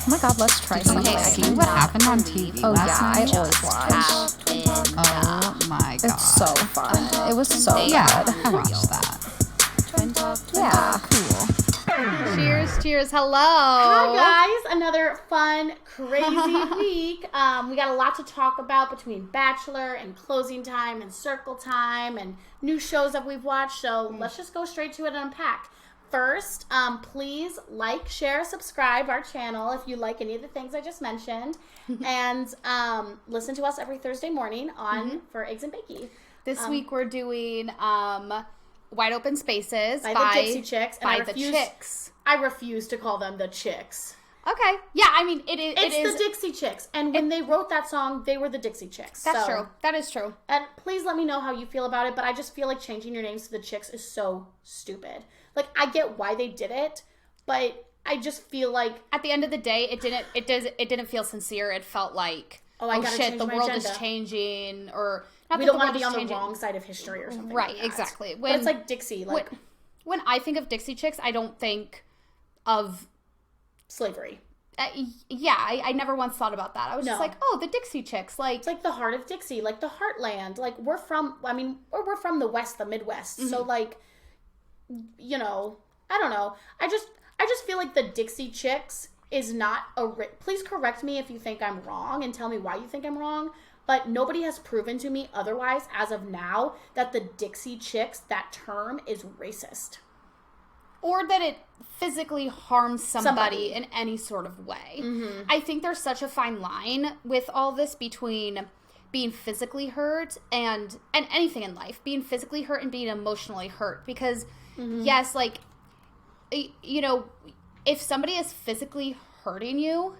Oh my god, let's try something. Okay, I see what happened on TV last night. I always watch. Oh my god. It's so fun. It was so Yeah, good. I watched that. Yeah. Cool. Cheers. Hello. Hi guys, another fun, crazy week. We got a lot to talk about between Bachelor and Closing Time and Circle Time and new shows that we've watched. So let's just go straight to it and unpack. First, please like, share, subscribe our channel if you like any of the things I just mentioned, and listen to us every Thursday morning on For Eggs and Bakey. This week we're doing Wide Open Spaces by the Dixie Chicks. By the Chicks. I refuse to call them the Chicks. Okay. Yeah, I mean, It's the Dixie Chicks. And when they wrote that song, they were the Dixie Chicks. That's true. That is true. And please let me know how you feel about it, but I just feel like changing your names to the Chicks is so stupid. Like, I get why they did it, but I just feel like at the end of the day, it didn't feel sincere. It felt like, shit, the world is changing, or not we that don't the want world to be is on changing. the wrong side of history or something. Right, like that. exactly. But it's like Dixie, like when I think of Dixie Chicks, I don't think of slavery. I never once thought about that. I was just like, oh, the Dixie Chicks, like it's like the heart of Dixie, like the heartland. Like we're from the West, the Midwest. So like, you know, I don't know. I just feel like the Dixie Chicks is not please correct me if you think I'm wrong and tell me why you think I'm wrong. But nobody has proven to me otherwise as of now that the Dixie Chicks, that term, is racist. Or that it physically harms somebody in any sort of way. Mm-hmm. I think there's such a fine line with all this between being physically hurt and anything in life. Being physically hurt and being emotionally hurt. Because, yes, like, you know, if somebody is physically hurting you,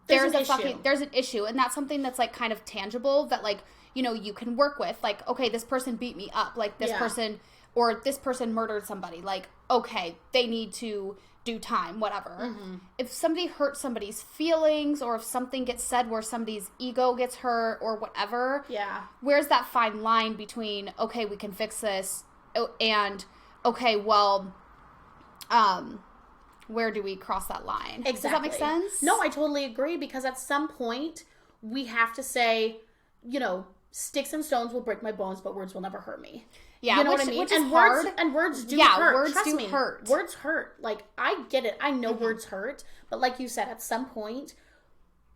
there's an issue. And that's something that's, like, kind of tangible that, like, you know, you can work with. Like, okay, this person beat me up. Like, this person... or this person murdered somebody, like, okay, they need to do time, whatever. If somebody hurts somebody's feelings, or if something gets said where somebody's ego gets hurt, or whatever, where's that fine line between, okay, we can fix this, and, okay, well, where do we cross that line? Exactly. Does that make sense? No, I totally agree, because at some point, we have to say, you know, sticks and stones will break my bones, but words will never hurt me. Yeah, you know what I mean? Which is hard. Words do hurt. Words Trust do me. hurt. Words hurt. Like, I get it. I know words hurt. But like you said, at some point,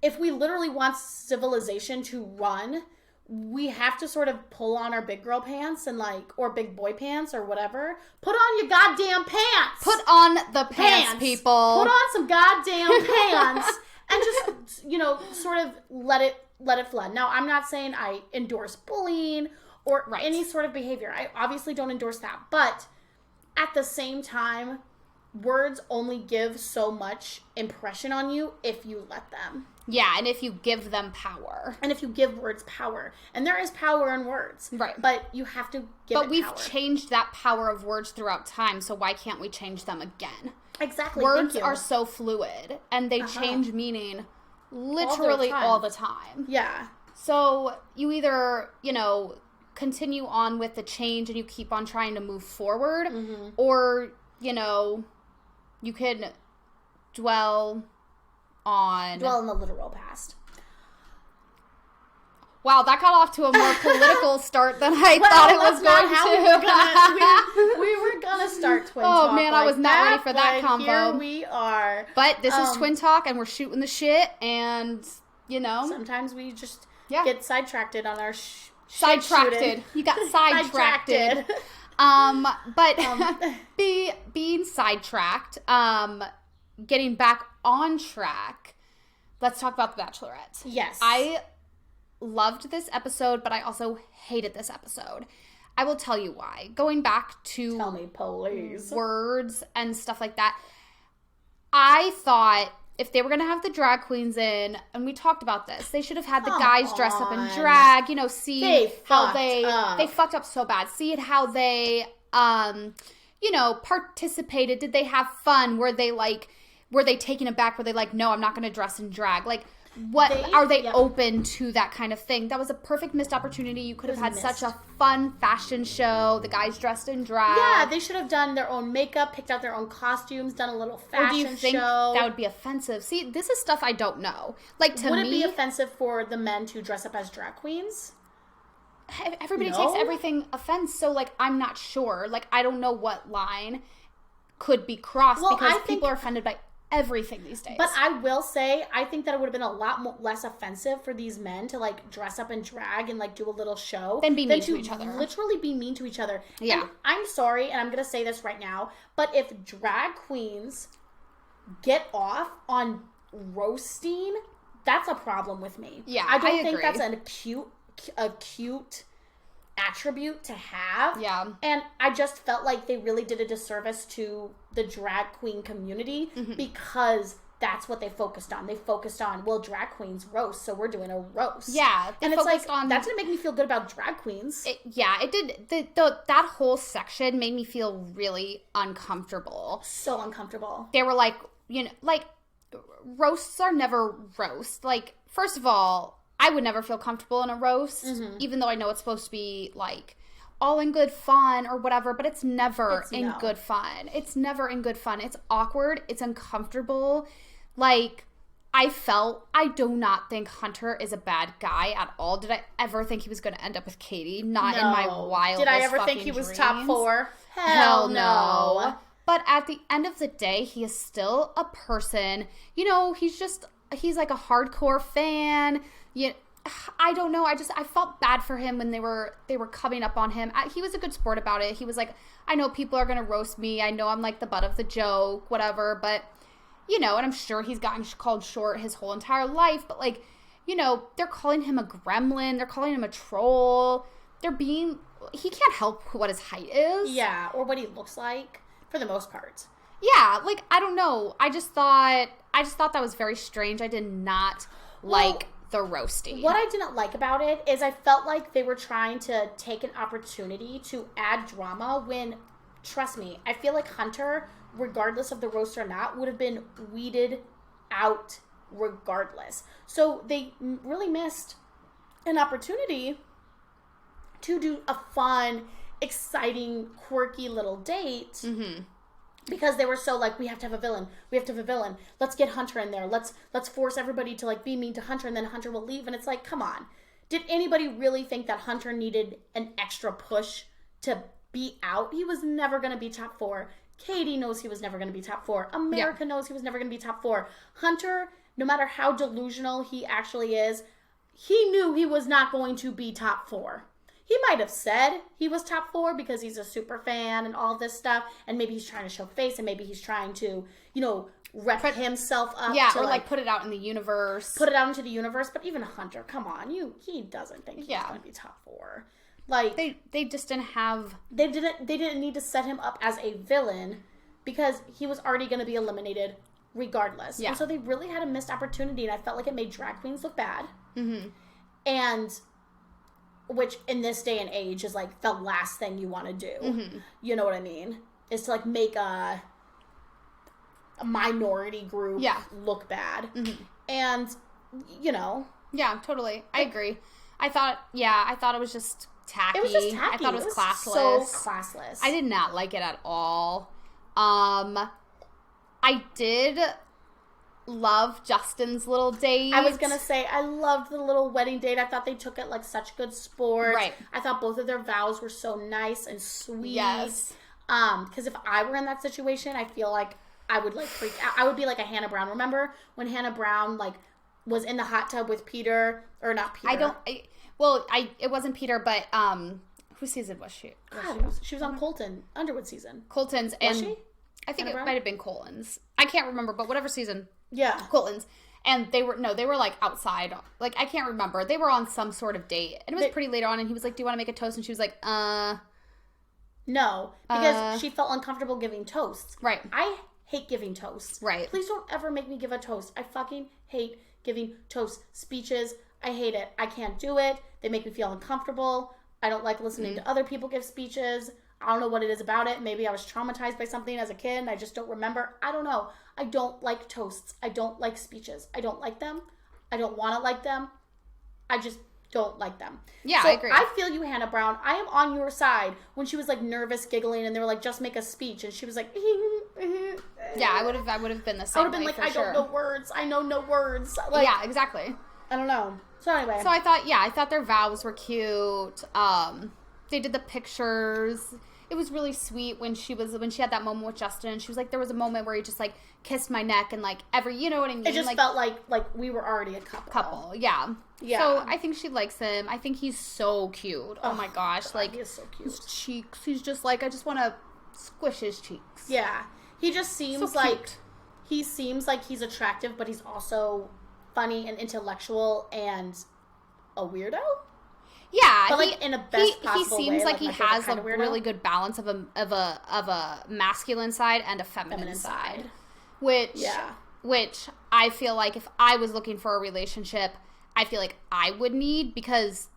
if we literally want civilization to run, we have to sort of pull on our big girl pants and like, or big boy pants or whatever. Put on your goddamn pants. Put on the pants, people. Put on some goddamn pants and just, you know, sort of let it flood. Now, I'm not saying I endorse bullying or any sort of behavior. I obviously don't endorse that. But at the same time, words only give so much impression on you if you let them. Yeah, and if you give them power. And if you give words power. And there is power in words. Right. But you have to give it But we've power. changed that power of words throughout time, so why can't we change them again? Exactly. Words are so fluid, and they change meaning literally all the time. Yeah. So you either, you know, continue on with the change and you keep on trying to move forward, or, you know, you can dwell in the literal past. Wow, that got off to a more political start than I thought it was going to. We were gonna start Twin Talk. Talk. Oh man, I was not ready for that combo. Here we are. But this is Twin Talk, and we're shooting the shit, and you know, sometimes we just get sidetracked on our sidetracked. You got sidetracked. Being sidetracked, getting back on track. Let's talk about The Bachelorette. Yes, I loved this episode, but I also hated this episode. I will tell you why. Going back to tell me, please, words and stuff like that, I thought if they were going to have the drag queens in, and we taled about this, they should have had the guys dress up in drag, you know, see how they fucked up so bad. See how they, you know, participated. Did they have fun? Were they taken aback? Were they like, no, I'm not going to dress in drag? Like, are they open to that kind of thing? That was a perfect missed opportunity. You could have had such a fun fashion show. The guys dressed in drag. Yeah, they should have done their own makeup, picked out their own costumes, done a little fashion show. Or do you think that would be offensive? See, this is stuff I don't know. Like, to me... Would it be offensive for the men to dress up as drag queens? Everybody takes everything offense, so, like, I'm not sure. Like, I don't know what line could be crossed because people are offended by everything these days. But I will say, I think that it would have been a lot less offensive for these men to, like, dress up in drag and, like, do a little show. Than be mean to each other. Literally be mean to each other. Yeah. And I'm sorry, and I'm going to say this right now, but if drag queens get off on roasting, that's a problem with me. Yeah, I don't think agree. that's a cute attribute to have. Yeah. And I just felt like they really did a disservice to the drag queen community because that's what they focused on. They focused on, well, drag queens roast, so we're doing a roast. Yeah. And it's like, that didn't make me feel good about drag queens. It did. That whole section made me feel really uncomfortable. So uncomfortable. They were like, you know, like, roasts are never roast. Like, first of all, I would never feel comfortable in a roast, even though I know it's supposed to be, like, all in good fun or whatever, but it's never in good fun. It's never in good fun. It's awkward. It's uncomfortable. Like, I do not think Hunter is a bad guy at all. Did I ever think he was going to end up with Katie? Not in my wildest Did I ever think he was top 4? Hell no. But at the end of the day, he is still a person. You know, he's like a hardcore fan. I don't know. I felt bad for him when they were coming up on him. He was a good sport about it. He was like, I know people are going to roast me. I know I'm like the butt of the joke, whatever. But, you know, and I'm sure he's gotten called short his whole entire life. But, like, you know, they're calling him a gremlin. They're calling him a troll. He can't help what his height is. Yeah, or what he looks like, for the most part. Yeah, like, I don't know. I just thought that was very strange. I did not like the roasting. What I didn't like about it is I felt like they were trying to take an opportunity to add drama when, trust me, I feel like Hunter, regardless of the roast or not, would have been weeded out regardless. So they really missed an opportunity to do a fun, exciting, quirky little date. Because they were so like, we have to have a villain. Let's get Hunter in there. Let's force everybody to, like, be mean to Hunter, and then Hunter will leave. And it's like, come on. Did anybody really think that Hunter needed an extra push to be out? He was never going to be top 4. Katie knows he was never going to be top 4. America knows he was never going to be top 4. Hunter, no matter how delusional he actually is, he knew he was not going to be top 4. He might have said he was top 4 because he's a super fan and all this stuff, and maybe he's trying to show face, and maybe he's trying to, you know, rep himself up. Yeah, to, or like put it out in the universe. Put it out into the universe. But even Hunter, come on, he doesn't think he's going to be top 4. Like, they just didn't have. They didn't need to set him up as a villain because he was already going to be eliminated regardless. Yeah. And so they really had a missed opportunity, and I felt like it made drag queens look bad. And which in this day and age is like the last thing you want to do. You know what I mean? Is to, like, make a minority group look bad. And, you know. Yeah, totally. I agree. I thought it was just tacky. It was just tacky. I thought it was classless. So classless. I did not like it at all. I did love Justin's little date. I was gonna say, I loved the little wedding date. I thought they took it like such good sport. Right. I thought both of their vows were so nice and sweet. Yes. Because if I were in that situation, I feel like I would, like, freak out. I would be like a Hannah Brown. Remember when Hannah Brown, like, was in the hot tub with Peter, or not Peter? It wasn't Peter, but whose season was she? She was on Colton Underwood season. Colton's, and Was she? I think Hannah it Brown? might have been Colin's. I can't remember, but whatever season. Yeah. Colton's. And they were like outside. Like, I can't remember. They were on some sort of date. And it was pretty later on, and he was like, do you want to make a toast? And she was like, No, because she felt uncomfortable giving toasts. Right. I hate giving toasts. Right. Please don't ever make me give a toast. I fucking hate giving toasts. Speeches, I hate it. I can't do it. They make me feel uncomfortable. I don't like listening to other people give speeches. I don't know what it is about it. Maybe I was traumatized by something as a kid and I just don't remember. I don't know. I don't like toasts. I don't like speeches. I don't like them. I don't want to like them. I just don't like them. Yeah, so I agree. I feel you, Hannah Brown. I am on your side when she was like nervous, giggling, and they were like, just make a speech, and she was like, yeah, I would have been the same. I would have been like, I don't know words. I know no words. Like, yeah, exactly. I don't know. So anyway, so I thought their vows were cute. They did the pictures. It was really sweet when she had that moment with Justin. She was like, there was a moment where he just like kissed my neck and like you know what I mean? It just like, felt like we were already a couple. Yeah. Yeah. So I think she likes him. I think he's so cute. Oh my gosh. God, like he is so cute. His cheeks. He's just like, I just want to squish his cheeks. Yeah. He just seems so like he's attractive, but he's also funny and intellectual and a weirdo. Yeah, but like in a best possible way. He seems like he my has kind a of weirdo. really good balance of a masculine side and a feminine side. Which I feel like if I was looking for a relationship, I feel like I would need, because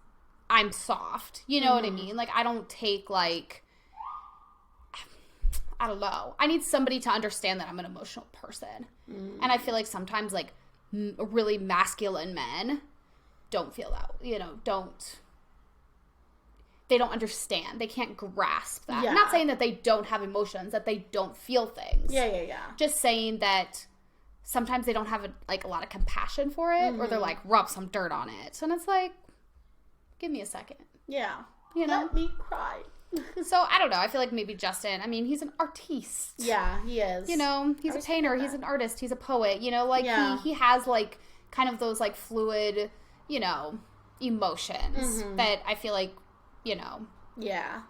I'm soft. You know what I mean? Like, I don't take like, I don't know. I need somebody to understand that I'm an emotional person. And I feel like sometimes like really masculine men don't feel that, they don't understand. They can't grasp that. Yeah. I'm not saying that they don't have emotions, that they don't feel things. Yeah. Just saying that sometimes they don't have a lot of compassion for it, or they're like, rub some dirt on it. And it's like, give me a second. Yeah. You know? Let me cry. So, I don't know. I feel like maybe Justin, I mean, he's an artiste. Yeah, he is. You know, he's a painter, he's an artist, he's a poet, like he has like kind of those like fluid, emotions that I feel like, Yeah.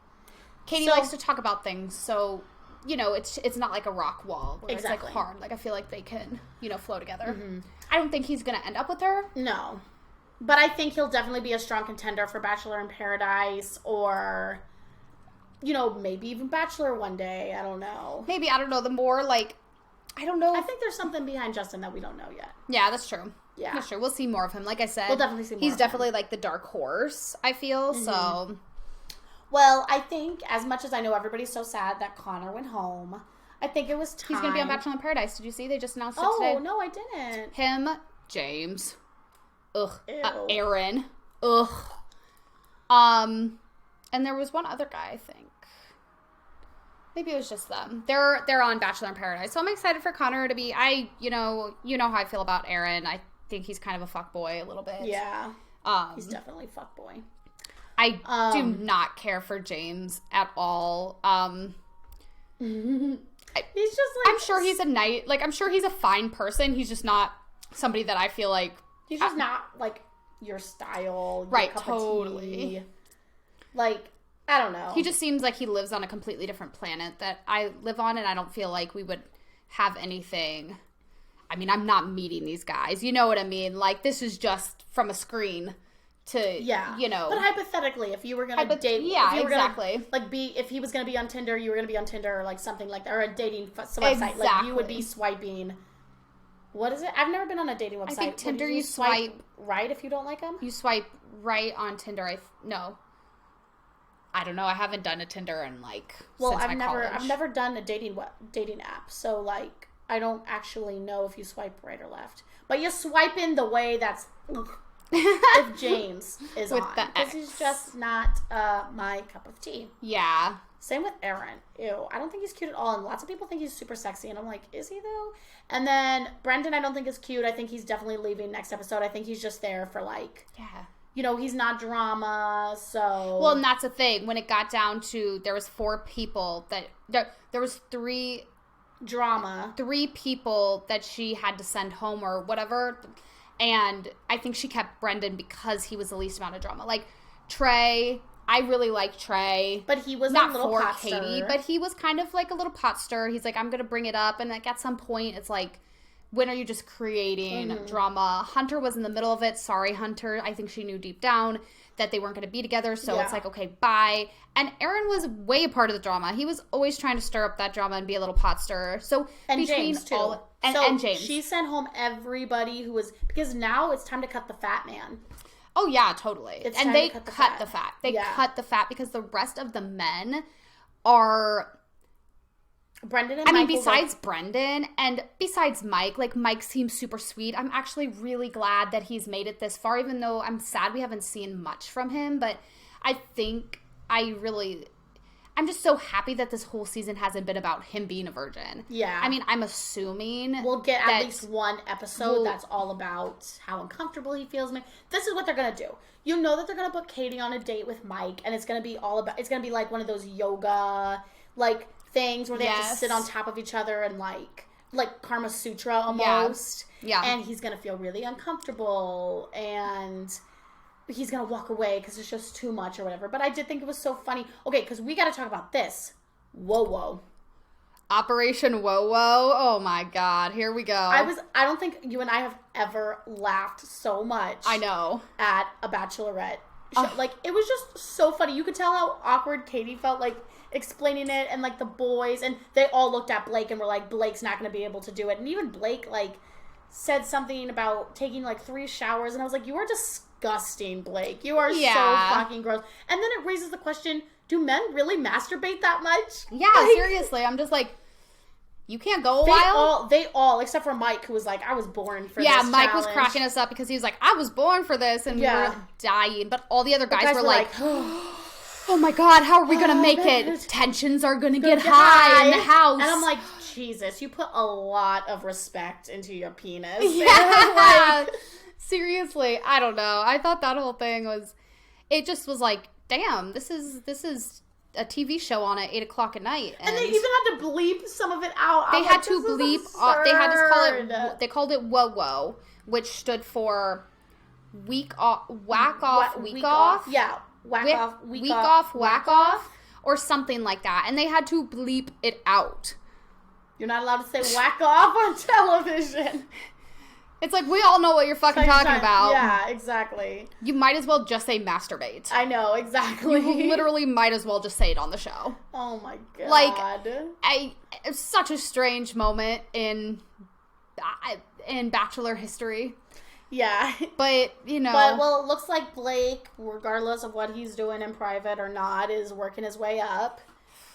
Katie likes to talk about things, so it's not like a rock wall where it's like hard. Like I feel like they can, flow together. I don't think he's gonna end up with her. No. But I think he'll definitely be a strong contender for Bachelor in Paradise, or maybe even Bachelor one day. I don't know. Maybe, I don't know. The more like, I don't know. I think there's something behind Justin that we don't know yet. Yeah, that's true. Yeah. That's true. We'll see more of him. Like I said, we'll definitely see more he's of definitely him. like the dark horse, I feel. So. Well, I think as much as I know everybody's so sad that Connor went home, I think it was time. He's going to be on Bachelor in Paradise. Did you see? They just announced it today. Oh, no, I didn't. Him, James. Ugh. Ew. Aaron. Ugh. And there was one other guy, I think. Maybe it was just them. They're on Bachelor in Paradise. So I'm excited for Connor to be, you know how I feel about Aaron. I think he's kind of a fuckboy a little bit. Yeah. He's definitely a fuckboy. I do not care for James at all. He's just like, I'm sure he's I'm sure he's a fine person. He's just not somebody that I feel like he's just not like your style, your right? cup Totally. of tea. Like, I don't know. He just seems like he lives on a completely different planet that I live on, and I don't feel like we would have anything. I mean, I'm not meeting these guys. You know what I mean? Like, this is just from a screen to, But hypothetically, if you were going to date... Yeah, if you were exactly. Gonna, if he was going to be on Tinder, you were going to be on Tinder or, like, something like that. Or a dating website. Exactly. Like, you would be swiping... What is it? I've never been on a dating website. I think Tinder, you swipe right if you don't like them? You swipe right on Tinder. No. I don't know. I haven't done a Tinder in, since my college. I've never done a dating app. So, like... I don't actually know if you swipe right or left. But you swipe in the way that's... if James is with on. Because he's just not my cup of tea. Yeah. Same with Aaron. Ew. I don't think he's cute at all. And lots of people think he's super sexy. And I'm like, is he though? And then Brendan I don't think is cute. I think he's definitely leaving next episode. I think he's just there for Yeah. He's not drama, so... Well, and that's the thing. When it got down to... There was 4 people that... There was 3... Drama. 3 people that she had to send home or whatever, and I think she kept Brendan because he was the least amount of drama. Like Trey, I really like Trey, but he was not a little for pot Katie, stir. but he was kind of like a little pot stir. He's like, I'm gonna bring it up, and like at some point, it's like, when are you just creating drama? Hunter was in the middle of it. Sorry, Hunter. I think she knew deep down that they weren't going to be together, so it's like, okay, bye. And Aaron was way a part of the drama. He was always trying to stir up that drama and be a little pot stirrer. So and between James too. and James, she sent home everybody who was, because now it's time to cut the fat man. Oh yeah, totally. It's and time they to cut the fat. They cut the fat because the rest of the men are Brendan and Mike besides Brendan and besides Mike, like, Mike seems super sweet. I'm actually really glad that he's made it this far, even though I'm sad we haven't seen much from him. But I think I'm just so happy that this whole season hasn't been about him being a virgin. Yeah. I mean, I'm assuming we'll get at least one episode that's all about how uncomfortable he feels. This is what they're going to do. You know that they're going to put Katie on a date with Mike, and it's going to be it's going to be like one of those yoga, like, things where they have to sit on top of each other and like Karma Sutra almost. Yeah. And he's going to feel really uncomfortable and he's going to walk away because it's just too much or whatever. But I did think it was so funny. Okay, because we got to talk about this. Whoa. Operation Whoa. Oh my God. Here we go. I don't think you and I have ever laughed so much. I know. At a Bachelorette show. Like, it was just so funny. You could tell how awkward Katie felt, like, explaining it, and like the boys, and they all looked at Blake and were like, Blake's not going to be able to do it. And even Blake like said something about taking like 3 showers, and I was like, you are disgusting, Blake. You are so fucking gross. And then it raises the question, do men really masturbate that much? Yeah, like, seriously. I'm just like, you can't go a while? They all, except for Mike, who was like, I was born for this Mike challenge. was cracking us up because he was like, I was born for this, and we were dying. But all the other guys were like oh my God, how are we going to make it? Tensions are going to get high in the house. And I'm like, Jesus, you put a lot of respect into your penis. Yeah. Seriously, I don't know. I thought that whole thing it just was like, damn, this is a TV show on at 8 o'clock at night. And they even had to bleep some of it out. They had to bleep, they had to call it, they called it WOWO, which stood for whack off, week off. Yeah. Whack off, whack off, or something like that. And they had to bleep it out. You're not allowed to say whack off on television. It's like, we all know what you're fucking talking about. Yeah, exactly. You might as well just say masturbate. I know, exactly. You literally might as well just say it on the show. Oh my God. Like, it's such a strange moment in Bachelor history. Yeah. But, you know. Well, it looks like Blake, regardless of what he's doing in private or not, is working his way up.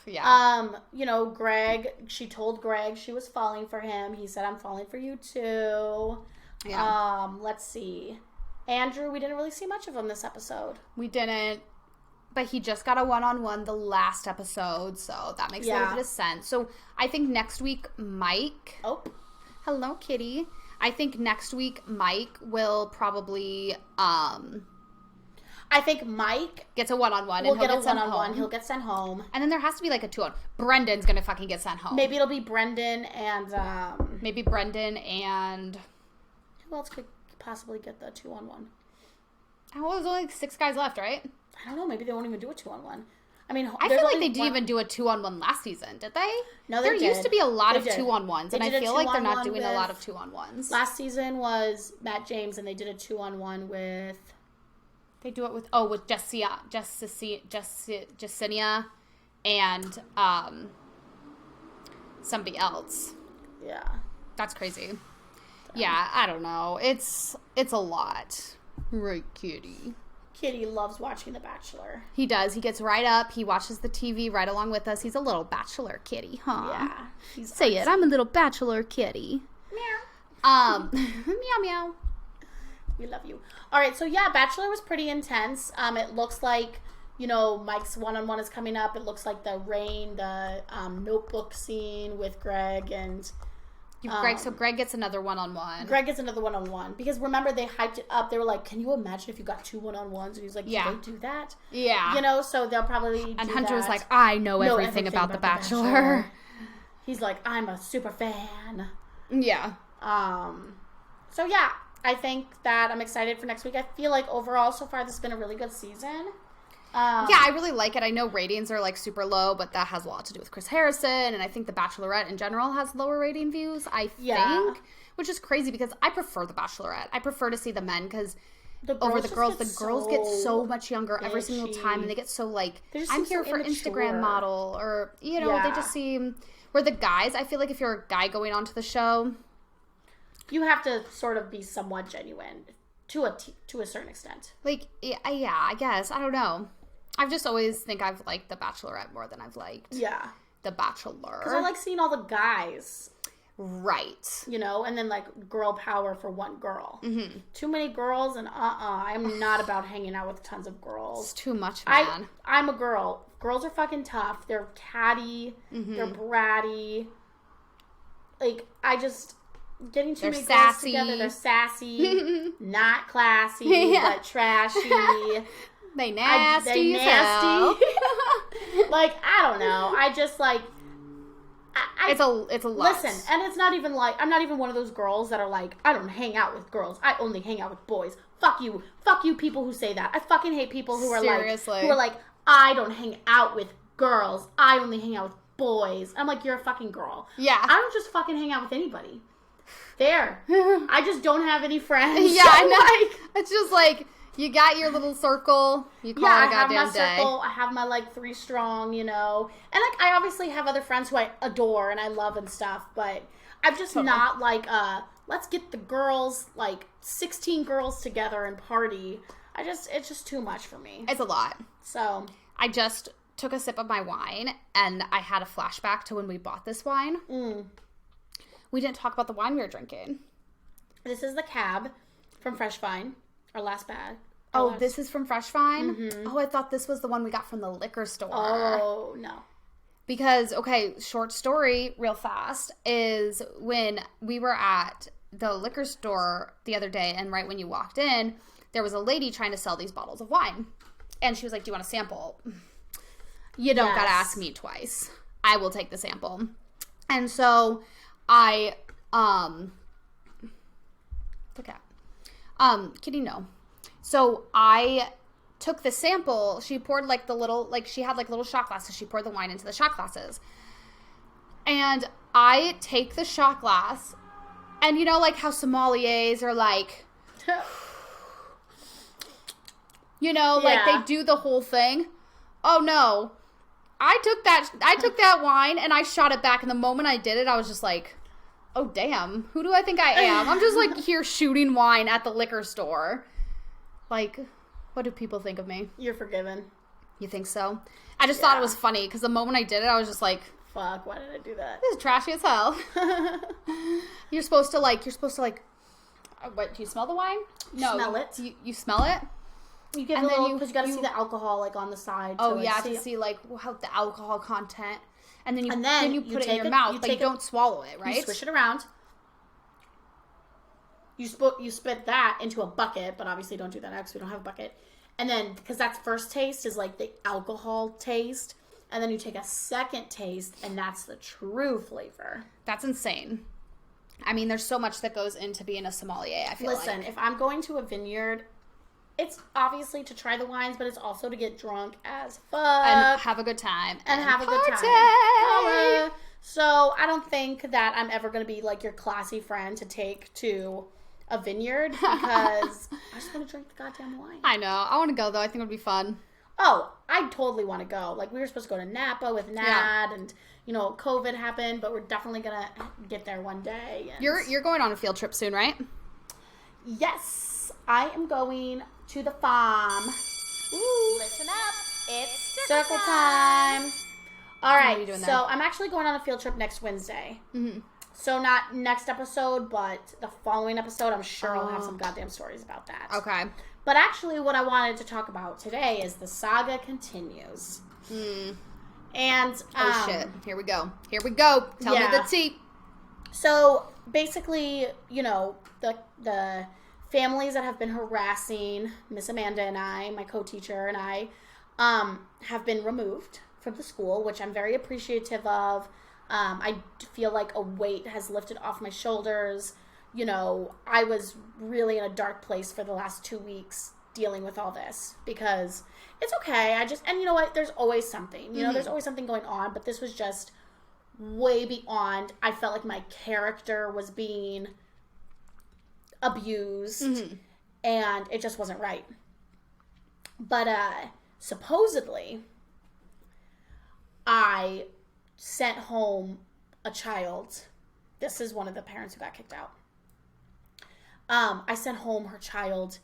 Yeah. You know, Greg, she told Greg she was falling for him. He said, I'm falling for you too. Yeah. Let's see. Andrew, we didn't really see much of him this episode. We didn't. But he just got a one-on-one the last episode, so that makes a little bit of sense. So I think next week, Mike. Oh. Hello, kitty. I think next week Mike will probably I think Mike gets a one-on-one and he'll get a get sent one-on-one. home. He'll get sent home. And then there has to be like a 2-on. Brendan's gonna fucking get sent home. Maybe it'll be Brendan and maybe Brendan and who else could possibly get the 2-on-1? Oh, there's only 6 guys left, right? I don't know. Maybe they won't even do a 2-on-1. I mean, I feel like they didn't even do a 2-on-1 last season, did they? No, they did. There used to be a lot of 2-on-1s, and I feel like they're not doing a lot of 2-on-1s. Last season was Matt James, and they did a 2-on-1 with. They do it with Jessinia, and somebody else. Yeah, that's crazy. Yeah, I don't know. It's a lot, right, kitty? Kitty loves watching The Bachelor. He does. He gets right up. He watches the TV right along with us. He's a little Bachelor kitty, huh? Yeah. Say it. I'm a little Bachelor kitty. Meow. Meow meow. We love you. All right, so yeah, Bachelor was pretty intense. It looks like, you know, Mike's one-on-one is coming up. It looks like the notebook scene with Greg and... So Greg gets another one-on-one. Greg gets another one-on-one. Because remember, they hyped it up. They were like, can you imagine if you got 2 one-on-ones? And he's like, yeah. Can they do that? Yeah. You know, so they'll probably And Hunter was like, I know everything about The Bachelor. He's like, I'm a super fan. Yeah. So yeah, I think that I'm excited for next week. I feel like overall, so far, this has been a really good season. Yeah, I really like it. I know ratings are like super low, but that has a lot to do with Chris Harrison, and I think The Bachelorette in general has lower rating views, I think, which is crazy because I prefer The Bachelorette. I prefer to see the men because over the girls get so much younger every single time, and they get so like, I'm here for Instagram model, or, you know, they just seem, where the guys, I feel like if you're a guy going onto the show, you have to sort of be somewhat genuine to a certain extent. Like, yeah, I guess. I don't know. I've just always think I've liked The Bachelorette more than I've liked The Bachelor. Because I like seeing all the guys. Right. You know, and then like girl power for one girl. Mm-hmm. Too many girls and I'm not about hanging out with tons of girls. It's too much, man. I'm a girl. Girls are fucking tough. They're catty. Mm-hmm. They're bratty. Like, getting too many girls together. They're sassy, not classy, but trashy. They nasty. Like, I don't know. I just like. It's a lot. Listen, and it's not even like, I'm not even one of those girls that are like, I don't hang out with girls. I only hang out with boys. Fuck you people who say that. I fucking hate people who are like, I don't hang out with girls. I only hang out with boys. I'm like, you're a fucking girl. Yeah. I don't just fucking hang out with anybody. There. I just don't have any friends. Yeah, I know. It's just like, you got your little circle. You call it a goddamn day. I have my circle. I have my, like, 3 strong, you know. And, like, I obviously have other friends who I adore and I love and stuff. But I'm just not, like, let's get the girls, like, 16 girls together and party. It's just too much for me. It's a lot. So. I just took a sip of my wine and I had a flashback to when we bought this wine. We didn't talk about the wine we were drinking. This is the Cab from Fresh Vine. Our last bag. This is from Fresh Vine? Mm-hmm. Oh, I thought this was the one we got from the liquor store. Oh, no. Because, okay, short story, real fast, is when we were at the liquor store the other day, and right when you walked in, there was a lady trying to sell these bottles of wine. And she was like, do you want a sample? You don't gotta ask me twice. I will take the sample. And so I, look at, Kitty, no. So I took the sample. She poured like the little, like she had like little shot glasses. She poured the wine into the shot glasses. And I take the shot glass, and you know, like how sommeliers are like, you know, like they do the whole thing. Oh no. I took that wine and I shot it back, and the moment I did it, I was just like, oh damn, who do I think I am? I'm just like here shooting wine at the liquor store. Like, what do people think of me? You're forgiven. You think so? I just thought it was funny because the moment I did it, I was just like, fuck, why did I do that? This is trashy as hell. You're supposed to like, what, do you smell the wine? No. Smell it. You smell it? You give and a little, because you gotta see the alcohol, like, on the side. Oh, to see, like, how the alcohol content. And then you put it in your mouth, but you don't swallow it, right? You swish it around. You spit that into a bucket, but obviously don't do that now because we don't have a bucket. And then, because that's first taste is like the alcohol taste. And then you take a second taste, and that's the true flavor. That's insane. I mean, there's so much that goes into being a sommelier, I feel Listen, if I'm going to a vineyard, it's obviously to try the wines, but it's also to get drunk as fuck. And have a good time. And have a good time. So I don't think that I'm ever going to be like your classy friend to take to a vineyard because I just want to drink the goddamn wine. I know. I want to go, though. I think it would be fun. Oh, I totally want to go. Like, we were supposed to go to Napa with Nat, and, you know, COVID happened, but we're definitely going to get there one day. And You're going on a field trip soon, right? Yes. I am going to the farm. Ooh. Listen up. It's circle time. All right. So there? I'm actually going on a field trip next Wednesday. Mm-hmm. So not next episode, but the following episode, I'm sure I'll have some goddamn stories about that. Okay. But actually, what I wanted to talk about today is the saga continues. And shit, here we go. Tell me the tea. So basically, you know, the families that have been harassing Miss Amanda and I, my co-teacher and I, have been removed from the school, which I'm very appreciative of. I feel like a weight has lifted off my shoulders. You know, I was really in a dark place for the last 2 weeks dealing with all this because it's okay. And you know what? There's always something, you know, there's always something going on, but this was just way beyond. I felt like my character was being abused and it just wasn't right. But, supposedly I sent home a child. This is one of the parents who got kicked out. I sent home her child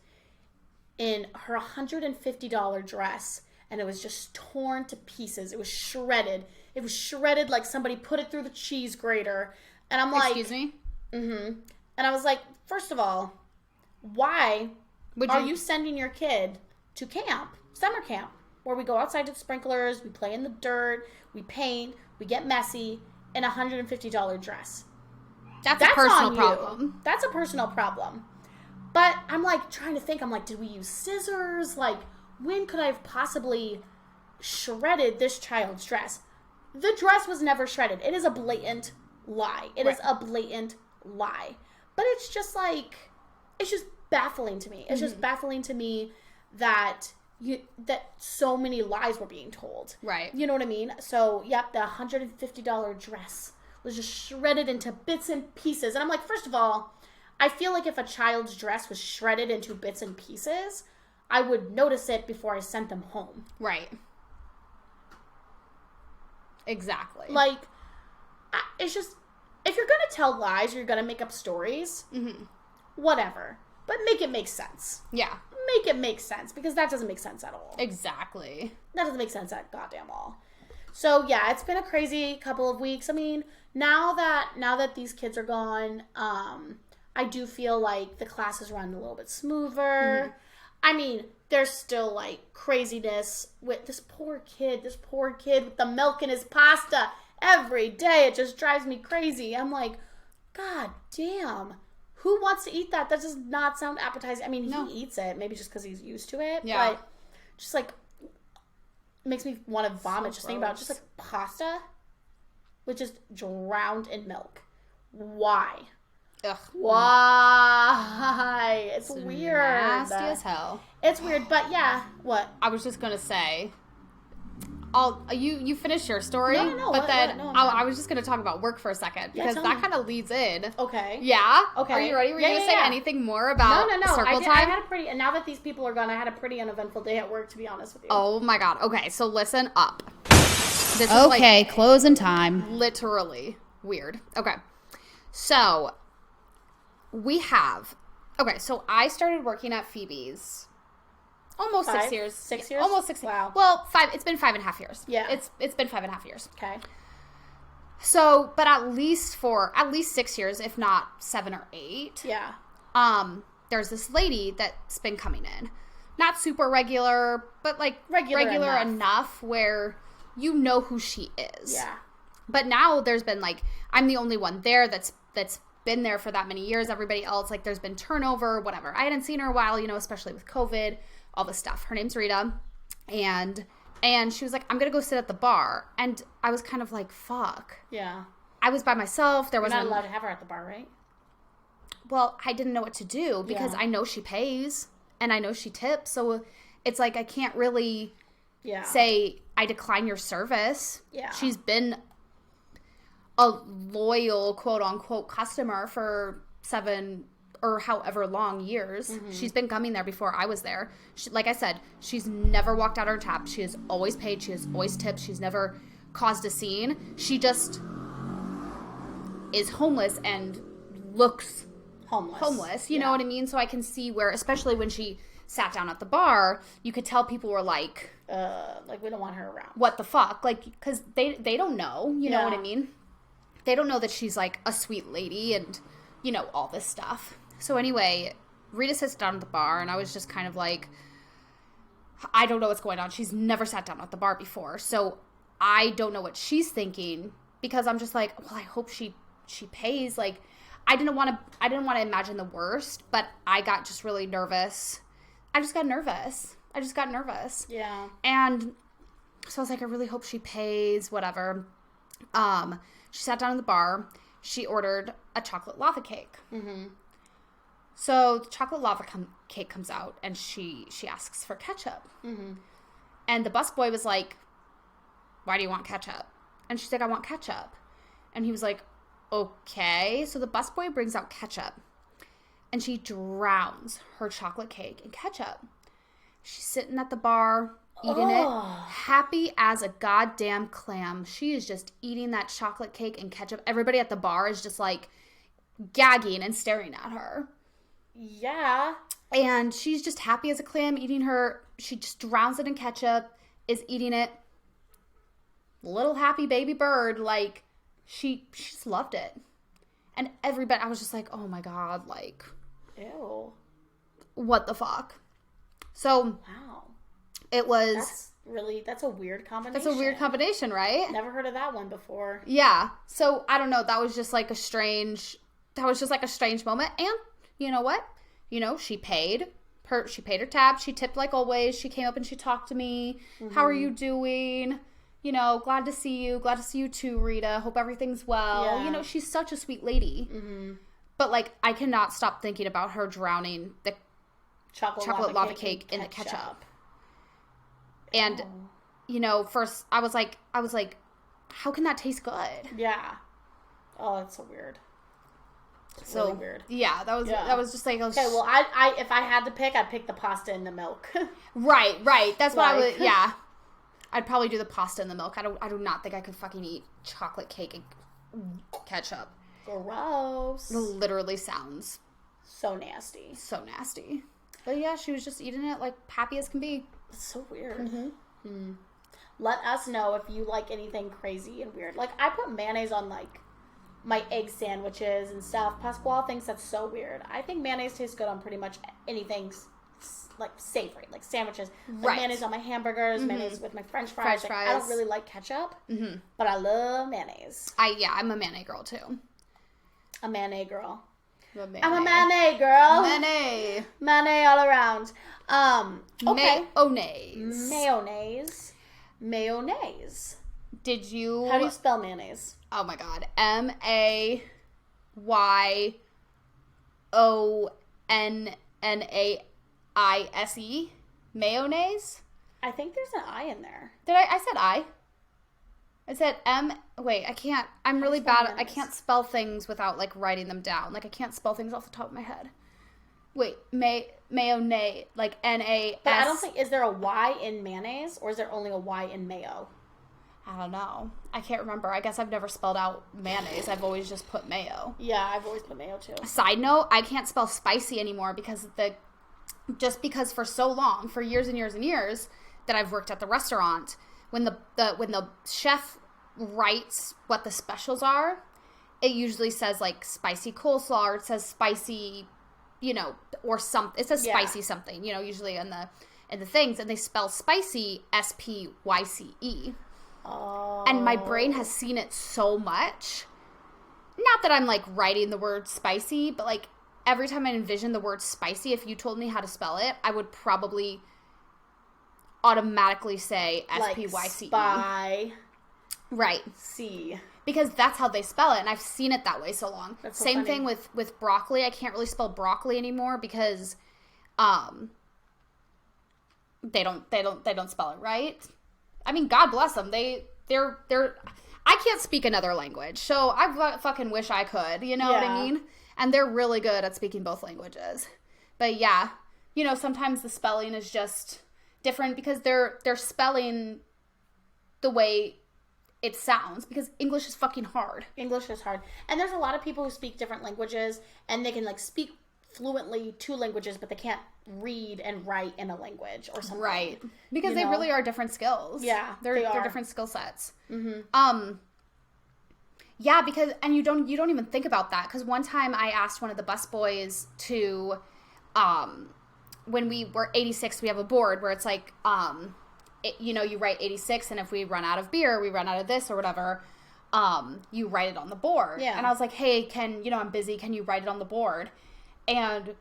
in her $150 dress, and it was just torn to pieces. It was shredded. It was shredded like somebody put it through the cheese grater. And I'm like... Excuse me? Mm-hmm. And I was like, first of all, why are you sending your kid to camp, summer camp, where we go outside to the sprinklers, we play in the dirt, we paint, we get messy, in a $150 dress? That's a personal problem. You. That's a personal problem. But I'm like trying to think, I'm like, did we use scissors? Like, when could I have possibly shredded this child's dress? The dress was never shredded. It is a blatant lie. It is a blatant lie. But it's just like, it's just baffling to me. It's just baffling to me that so many lies were being told. Right. You know what I mean? So, yep, the $150 dress was just shredded into bits and pieces. And I'm like, first of all, I feel like if a child's dress was shredded into bits and pieces, I would notice it before I sent them home. Right. Exactly. Like, it's just, if you're going to tell lies or you're going to make up stories, whatever. But make it make sense. Yeah. Make it make sense, because that doesn't make sense at all. Exactly. That doesn't make sense at goddamn all. So, yeah, it's been a crazy couple of weeks. I mean, now that these kids are gone, I do feel like the classes run a little bit smoother. I mean, there's still, like, craziness with this poor kid with the milk in his pasta every day. It just drives me crazy. I'm like, God damn. Who wants to eat that? That does not sound appetizing. I mean, he eats it. Maybe just because he's used to it. Yeah. But just, like, makes me want to vomit just thinking about it. Just, like, pasta with just drowned in milk. Why? Ugh. Why? It's weird. Nasty as hell. It's weird, but yeah. What? I was just gonna say, you finished your story, No. but What? then No, I was just gonna talk about work for a second, because tell that me. kind of leads in. Okay. Yeah. Okay. Are you ready? Were you gonna say anything more No. about circle I time? had a pretty. And now that these people are gone, I had a pretty uneventful day at work. To be honest with you. Oh my god. Okay, so listen up. This is like closing time. literally weird. Okay, so we have. Okay, so I started working at Phoebe's almost 6 years. 6 years? Almost 6 years. Wow. Well, 5. It's been 5.5 years. Yeah. It's been 5.5 years. Okay. So, but at least 6 years, if not 7 or 8. Yeah. There's this lady that's been coming in. Not super regular, but like regular enough where you know who she is. Yeah. But now there's been like, I'm the only one there that's been there for that many years. Everybody else, like, there's been turnover, whatever. I hadn't seen her in a while, you know, especially with COVID, all this stuff. Her name's Rita. And she was like, I'm going to go sit at the bar. And I was kind of like, fuck. Yeah. I was by myself. There You're wasn't. not allowed to have her at the bar, right? Well, I didn't know what to do because Yeah. I know she pays and I know she tips. So it's like, I can't really say I decline your service. Yeah. She's been a loyal, quote unquote, customer for 7 or however long years. She's been coming there before I was there. Like I said, she's never walked out her tap. She has always paid. She has always tipped. She's never caused a scene. She just is homeless and looks homeless. You know what I mean? So I can see where, especially when she sat down at the bar, you could tell people were like we don't want her around. What the fuck? Like, because they don't know. You know what I Yeah. mean? They don't know that she's like a sweet lady and, you know, all this stuff. So anyway, Rita sits down at the bar and I was just kind of like, I don't know what's going on. She's never sat down at the bar before. So I don't know what she's thinking because I'm just like, well, I hope she pays. Like, I didn't want to imagine the worst, but I got just really nervous. I just got nervous. Yeah. And so I was like, I really hope she pays, whatever. She sat down at the bar. She ordered a chocolate lava cake. Mm-hmm. So the chocolate lava cake comes out, and she asks for ketchup. Mm-hmm. And the busboy was like, why do you want ketchup? And she's like, I want ketchup. And he was like, okay. So the busboy brings out ketchup, and she drowns her chocolate cake in ketchup. She's sitting at the bar, eating it, happy as a goddamn clam. She is just eating that chocolate cake and ketchup. Everybody at the bar is just like gagging and staring at her. Yeah. And she's just happy as a clam eating she just drowns it in ketchup, is eating it. little happy baby bird, like, she just loved it. And everybody, I was just like, oh my God, like, Ew. what the fuck? So, Wow. it was... That's a weird combination. That's a weird combination, right? Never heard of that one before. Yeah. So, I don't know, that was just like a strange moment. And, you know what? You know, she paid her tab. She tipped like always. She came up and she talked to me. Mm-hmm. How are you doing? You know, glad to see you. Glad to see you too, Rita. Hope everything's well. Yeah. You know, she's such a sweet lady. Mm-hmm. But, like, I cannot stop thinking about her drowning the chocolate lava cake in the ketchup. And, you know, first I was like, how can that taste good? Yeah. Oh, that's so weird. It's really weird. Yeah, that was just like... Okay, well, I if I had to pick, I'd pick the pasta in the milk. Right. That's what I would... Yeah. I'd probably do the pasta in the milk. I do not think I could fucking eat chocolate cake and ketchup. Gross. It literally sounds... So nasty. But yeah, she was just eating it like happy as can be. It's so weird. Mm-hmm. Let us know if you like anything crazy and weird. Like, I put mayonnaise on, like, my egg sandwiches and stuff. Pasquale thinks that's so weird. I think mayonnaise tastes good on pretty much anything, like, savory. Like, sandwiches. Like, mayonnaise on my hamburgers, mayonnaise with my french fries. Like, I don't really like ketchup, but I love mayonnaise. I'm a mayonnaise girl, too. A mayonnaise girl. I'm a mayonnaise girl. Mayonnaise all around. Okay. Mayonnaise. Did you... How do you spell mayonnaise? Oh my God. Mayonnaise. Mayonnaise? I think there's an I in there. I said I. I said wait, I can't, I'm really bad, I can't spell things without, like, writing them down. Like, I can't spell things off the top of my head. Wait, mayonnaise, like, N-A-S. But I don't think, is there a Y in mayonnaise, or is there only a Y in mayo? I don't know. I can't remember. I guess I've never spelled out mayonnaise. I've always just put mayo. Yeah, I've always put mayo, too. Side note, I can't spell spicy anymore because because for so long, for years and years and years, that I've worked at the restaurant, when the chef writes what the specials are, it usually says, like, spicy coleslaw, or it says spicy, you know, or something. It says spicy something, you know, usually in the things, and they spell spicy S-P-Y-C-E. Oh. And my brain has seen it so much. Not that I'm, like, writing the word spicy, but, like, every time I envision the word spicy, if you told me how to spell it, I would probably automatically say S-P-Y-C-E. Like Right. C. Because that's how they spell it, and I've seen it that way so long. That's so Same funny. thing with broccoli. I can't really spell broccoli anymore because they don't spell it right. I mean, God bless them. They're I can't speak another language, so I fucking wish I could, you know what I mean? And they're really good at speaking both languages. But yeah, you know, sometimes the spelling is just different because they're spelling the way it sounds, because English is fucking hard. English is hard. And there's a lot of people who speak different languages, and they can, like, speak fluently two languages, but they can't read and write in a language or something. Right. Because they really are different skills. Yeah, They're are. different skill sets. Mm-hmm. Yeah, because, and you don't even think about that, because one time I asked one of the busboys to, when we were 86, we have a board where it's like, you know, you write 86, and if we run out of beer, we run out of this or whatever, you write it on the board. Yeah. And I was like, hey, I'm busy, can you write it on the board? And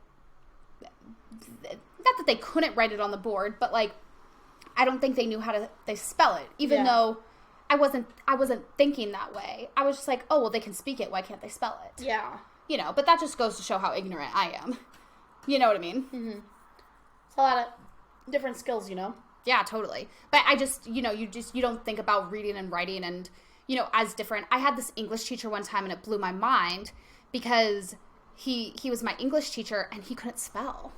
not that they couldn't write it on the board, but, like, I don't think they knew how they spell it, even though I wasn't thinking that way. I was just like, oh, well, they can speak it, why can't they spell it? Yeah. You know, but that just goes to show how ignorant I am. You know what I mean? Mm-hmm. It's a lot of different skills, you know? Yeah, totally. But I just, you know, you don't think about reading and writing and, you know, as different. I had this English teacher one time, and it blew my mind because he was my English teacher, and he couldn't spell.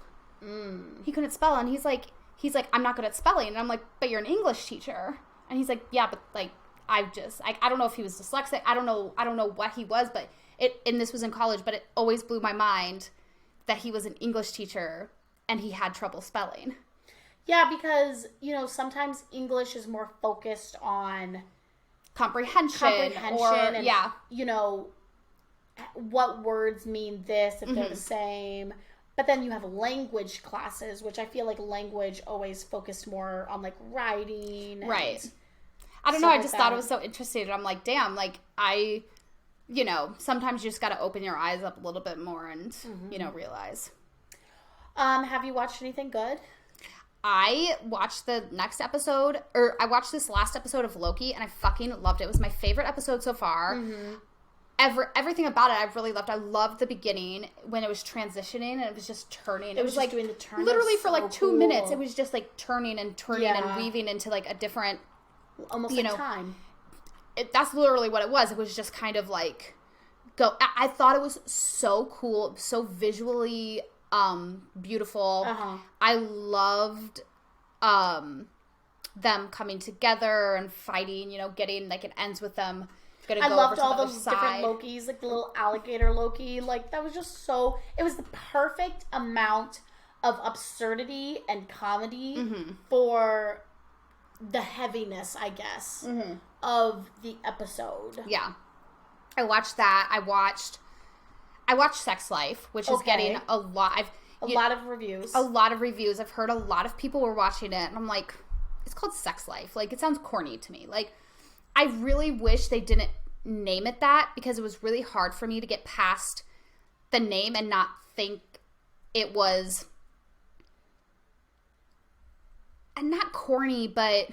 He couldn't spell, and he's like, I'm not good at spelling. And I'm like, but you're an English teacher. And he's like, yeah, but, like, I don't know if he was dyslexic. I don't know what he was, but and this was in college, but it always blew my mind that he was an English teacher and he had trouble spelling. Yeah, because, you know, sometimes English is more focused on comprehension or, and, yeah. you know, what words mean this if they're the same. But then you have language classes, which I feel like language always focused more on, like, writing. And right. I don't know. I just thought it was so interesting. And I'm like, damn, like, you know, sometimes you just got to open your eyes up a little bit more and, you know, realize. Have you watched anything good? I watched the next episode, or I watched this last episode of Loki, and I fucking loved it. It was my favorite episode so far. Everything about it I really loved. I loved the beginning when it was transitioning and it was just turning. It was like doing the turn. literally for so like 2 cool. minutes. It was just like turning and weaving into like a different, almost like time. That's literally what it was. It was just kind of like I thought it was so cool, so visually beautiful. I loved them coming together and fighting, you know, getting like it ends with them. I loved all those different Lokis, like the little alligator Loki. Like, that was just so... It was the perfect amount of absurdity and comedy for the heaviness, I guess, of the episode. Yeah. I watched that. I watched Sex Life, which is getting a lot... A lot of reviews. A lot of reviews. I've heard a lot of people were watching it, and I'm like, it's called Sex Life. Like, it sounds corny to me. Like... I really wish they didn't name it that because it was really hard for me to get past the name and not think it was, and not corny, but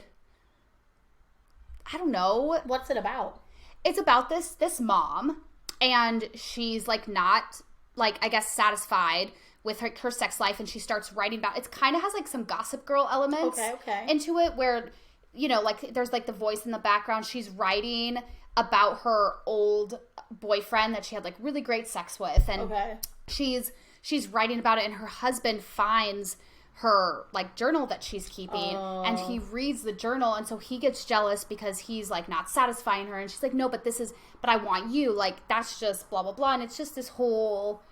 I don't know. What's it about? It's about this mom, and she's like not like, I guess, satisfied with her sex life, and she starts writing about it. Kind of has like some Gossip Girl elements into it where, you know, like there's like the voice in the background. She's writing about her old boyfriend that she had like really great sex with, and she's writing about it, and her husband finds her like journal that she's keeping, and he reads the journal, and so he gets jealous because he's like not satisfying her, and she's like, no, but I want you, like that's just blah blah blah, and it's just this whole...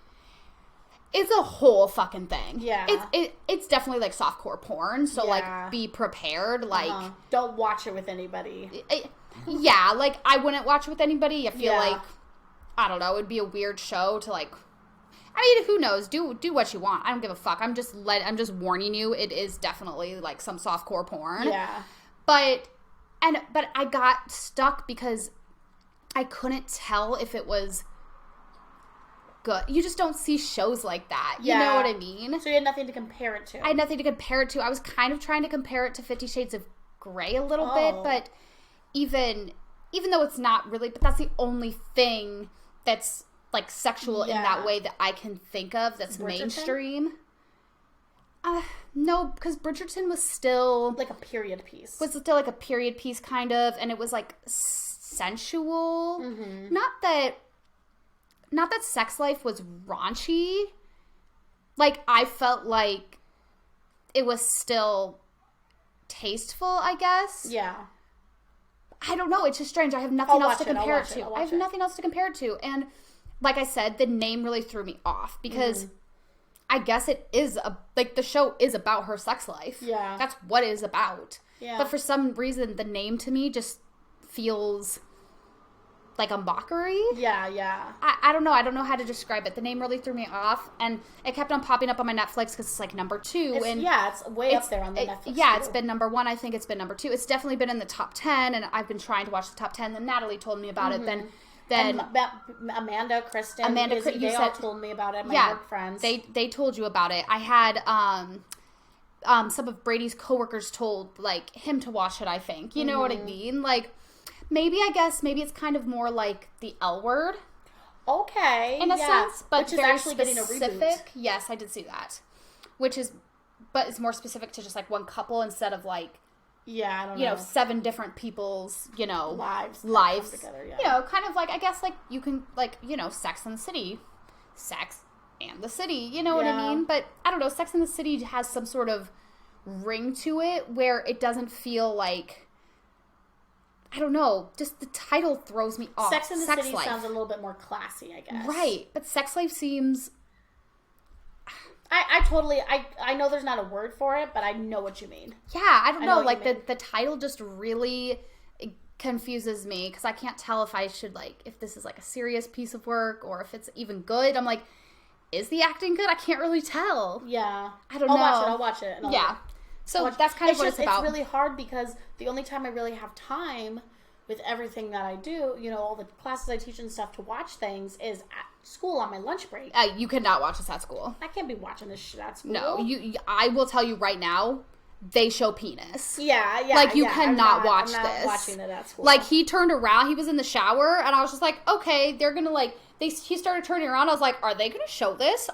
It's a whole fucking thing. Yeah. It's definitely like softcore porn, so like be prepared. Like don't watch it with anybody. Yeah, like I wouldn't watch it with anybody. I feel like, I don't know, it'd be a weird show to like, I mean, who knows? Do what you want. I don't give a fuck. I'm just warning you, it is definitely like some softcore porn. Yeah. But I got stuck because I couldn't tell if it was good. You just don't see shows like that. You know what I mean? So you had nothing to compare it to. I had nothing to compare it to. I was kind of trying to compare it to 50 Shades of Grey a little bit, but even though it's not really, but that's the only thing that's like sexual in that way that I can think of that's mainstream. No, because Bridgerton was still like a period piece. Was still like a period piece kind of, and it was like sensual. Not that Sex Life was raunchy. Like, I felt like it was still tasteful, I guess. Yeah. I don't know. It's just strange. I have nothing else to compare it to. I have nothing else to compare it to. And like I said, the name really threw me off because I guess it is like the show is about her sex life. Yeah. That's what it is about. Yeah. But for some reason, the name to me just feels like a mockery. Yeah, yeah. I don't know. I don't know how to describe it. The name really threw me off, and it kept on popping up on my Netflix because it's like number 2. It's way up there on the Netflix. Yeah, it's been number 1. I think it's been number 2. It's definitely been in the top 10, and I've been trying to watch the top 10. Then Natalie told me about it. Then Amanda, Kristen, they all told me about it. My work friends. They told you about it. I had some of Brady's coworkers told like him to watch it. I think you know what I mean. Like. Maybe it's kind of more like the L Word. Okay. In a sense, but which is very actually specific. Getting a reboot. Yes, I did see that. But it's more specific to just like one couple instead of like, I don't know. 7 different people's, lives together, kind of like, I guess like you can like, Sex and the City. Sex and the City, you know what I mean? But I don't know, Sex and the City has some sort of ring to it where it doesn't feel like, I don't know. Just the title throws me off. Sex and the City sounds a little bit more classy, I guess. Right. But Sex Life seems... I know there's not a word for it, but I know what you mean. Yeah, I don't know. Like, the title just really confuses me because I can't tell if I should, like, if this is, like, a serious piece of work or if it's even good. I'm like, is the acting good? I can't really tell. Yeah. I don't know. I'll watch it. And Yeah. So that's kind of what it's about. It's really hard because the only time I really have time with everything that I do, you know, all the classes I teach and stuff to watch things is at school on my lunch break. You cannot watch this at school. I can't be watching this shit at school. No, I will tell you right now, they show penis. Yeah. Like, you yeah. cannot watch I'm not this. watching it at school. Like, he turned around, he was in the shower, and I was just like, okay, they're gonna, like, he started turning around, I was like, are they gonna show this?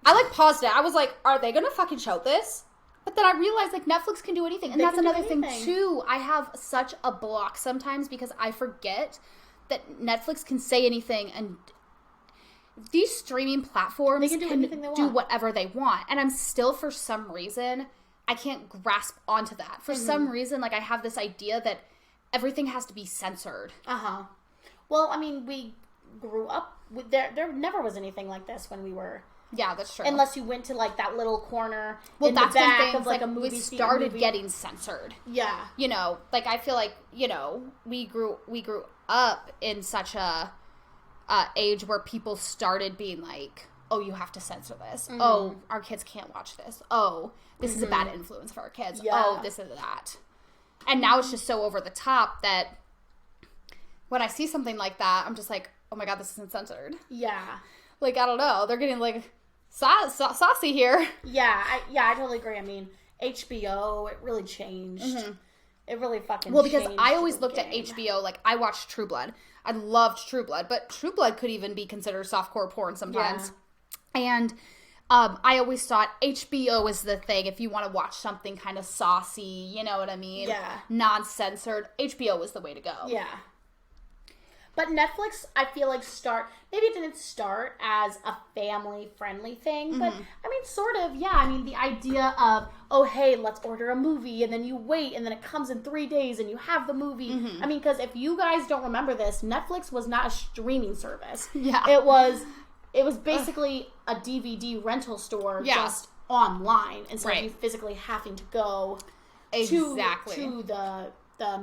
I, like, paused it. I was like, are they gonna fucking show this? But then I realized, like, Netflix can do anything. And that's another thing, too. I have such a block sometimes because I forget that Netflix can say anything. And these streaming platforms can do whatever they want. And I'm still, for some reason, I can't grasp onto that. For some reason, like, I have this idea that everything has to be censored. Uh-huh. Well, I mean, we grew up with, there never was anything like this when we were... Yeah, that's true. Unless you went to, like, that little corner in the back of, like, a movie. We started getting censored. Yeah. You know, like, I feel like, you know, we grew up in such a age where people started being like, oh, you have to censor this. Mm-hmm. Oh, our kids can't watch this. Oh, this is a bad influence for our kids. Yeah. Oh, this is that. And now it's just so over the top that when I see something like that, I'm just like, oh my God, this isn't censored. Yeah. Like, I don't know. They're getting, like... saucy here. Yeah, I totally agree. I mean, HBO, it really changed. Mm-hmm. It really fucking changed. Well, because I always looked at HBO, like, I watched True Blood. I loved True Blood, but True Blood could even be considered softcore porn sometimes. Yeah. And I always thought HBO is the thing if you want to watch something kind of saucy, you know what I mean? Yeah. Non-censored. HBO was the way to go. Yeah. But Netflix, I feel like maybe it didn't start as a family-friendly thing, but, I mean, sort of, yeah. I mean, the idea of, oh, hey, let's order a movie, and then you wait, and then it comes in 3 days, and you have the movie. I mean, because if you guys don't remember this, Netflix was not a streaming service. Yeah. It was basically a DVD rental store just online, instead of you physically having to go to the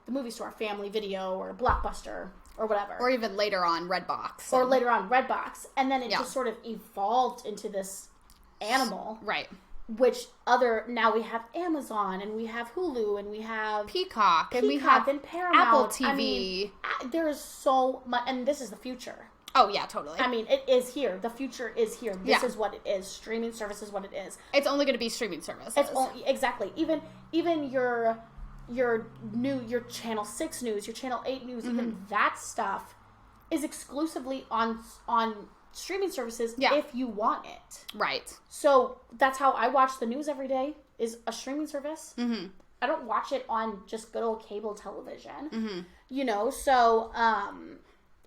movie store, Family Video, or Blockbuster, or whatever. Or even later on, Redbox. And then it just sort of evolved into this animal. Right. Now we have Amazon, and we have Hulu, and we have Peacock and we have Paramount. Apple TV. I mean, there is so much, and this is the future. Oh, yeah, totally. I mean, it is here. The future is here. This is what it is. Streaming service is what it is. It's only going to be streaming services. Exactly. Even your Channel 6 news, your Channel 8 news, even that stuff is exclusively on streaming services if you want it. Right. So that's how I watch the news every day, is a streaming service. Mm-hmm. I don't watch it on just good old cable television. Mm-hmm. You know, so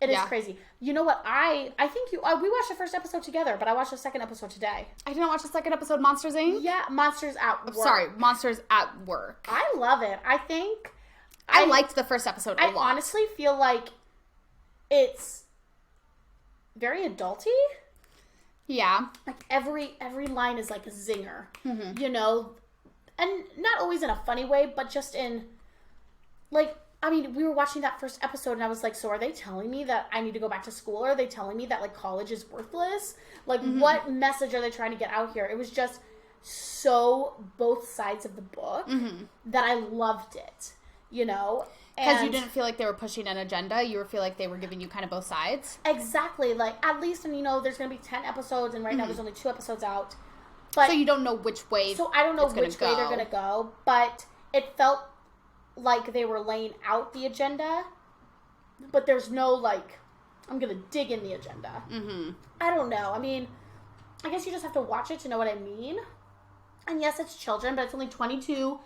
it is crazy. You know what? I think we watched the first episode together, but I watched the second episode today. I didn't watch the second episode, Monsters, Inc.? Yeah, Monsters at Work. Sorry, Monsters at Work. I love it. I think... I liked the first episode a lot. I honestly feel like it's very adulty. Yeah. Like, every line is like a zinger. Mm-hmm. You know? And not always in a funny way, but just in... Like... I mean, we were watching that first episode, and I was like, so are they telling me that I need to go back to school? Or are they telling me that, like, college is worthless? Like, what message are they trying to get out here? It was just so both sides of the book that I loved it, you know? Because you didn't feel like they were pushing an agenda. You feel like they were giving you kind of both sides. Exactly. Like, at least, and you know, there's going to be 10 episodes, and right now there's only 2 episodes out. But so you don't know which way So I don't know which way they're going to go, but it felt like they were laying out the agenda, but there's no, like, I'm gonna dig in the agenda. I don't know. I mean, I guess you just have to watch it to know what I mean. And yes, it's children, but it's only 22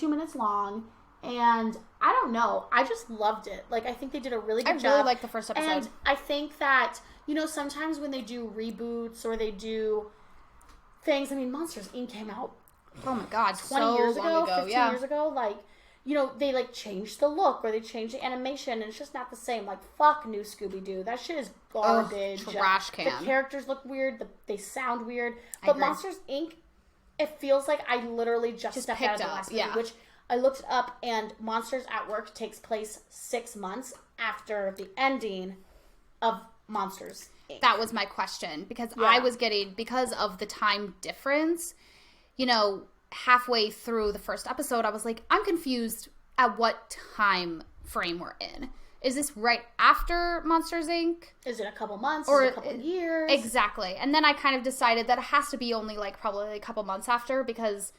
minutes long, and I don't know. I just loved it. Like, I think they did a really good job. I really liked the first episode. And I think that, you know, sometimes when they do reboots or they do things, I mean, Monsters, Inc. came out, oh my God, 20 years ago, 15 years ago, like, you know, they, like, changed the look or they changed the animation, and it's just not the same. Like, fuck new Scooby-Doo. That shit is garbage. Trash can. The characters look weird. They sound weird. But Monsters, Inc., it feels like I literally just stepped out of the last movie, which I looked it up, and Monsters at Work takes place 6 months after the ending of Monsters, Inc. That was my question, because Yeah. I was getting, because of the time difference, you know, halfway through the first episode, I was like, I'm confused at what time frame we're in. Is this right after Monsters, Inc.? Is it a couple months? Or is it a couple years? Exactly. And then I kind of decided that it has to be only, like, probably a couple months after, because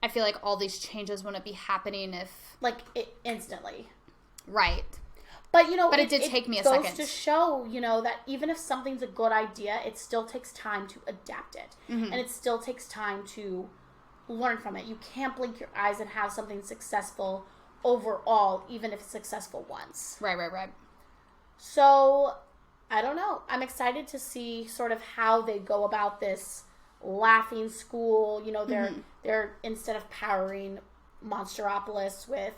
I feel like all these changes wouldn't be happening if... Like, instantly. Right. But, you know, But it did take me a second. It goes to show, you know, that even if something's a good idea, it still takes time to adapt it. Mm-hmm. And it still takes time to learn from it. You can't blink your eyes and have something successful overall, even if it's successful once. Right. So, I don't know. I'm excited to see sort of how they go about this laughing school. You know, they're instead of powering Monsteropolis with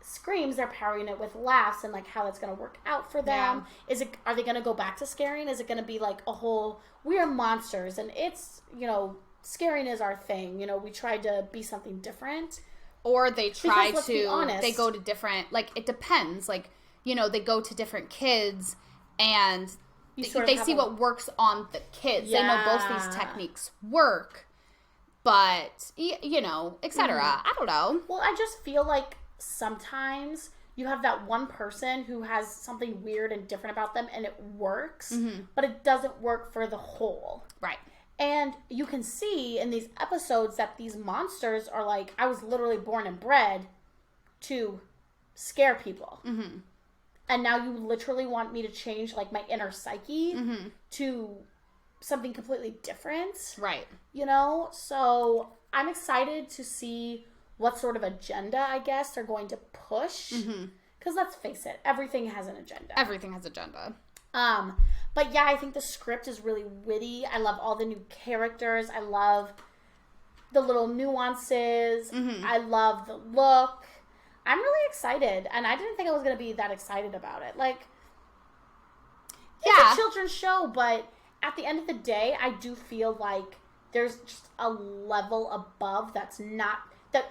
screams, they're powering it with laughs, and like how that's going to work out for them. Yeah. Are they going to go back to scaring? Is it going to be like a whole, we are monsters and it's, you know, scaring is our thing. You know, we tried to be something different. Or they try Because, let's be honest, they go to different, like, it depends. Like, you know, they go to different kids and they see what works on the kids. Yeah. They know both these techniques work, but, you know, etc. I don't know. Well, I just feel like sometimes you have that one person who has something weird and different about them and it works, but it doesn't work for the whole. Right. And you can see in these episodes that these monsters are like, I was literally born and bred to scare people. Mm-hmm. And now you literally want me to change like my inner psyche to something completely different. Right. You know? So I'm excited to see what sort of agenda, I guess, they're going to push. Because let's face it, everything has an agenda. Everything has agenda. But yeah, I think the script is really witty. I love all the new characters. I love the little nuances. I love the look. I'm really excited. And I didn't think I was going to be that excited about it. Like, it's a children's show, but at the end of the day, I do feel like there's just a level above that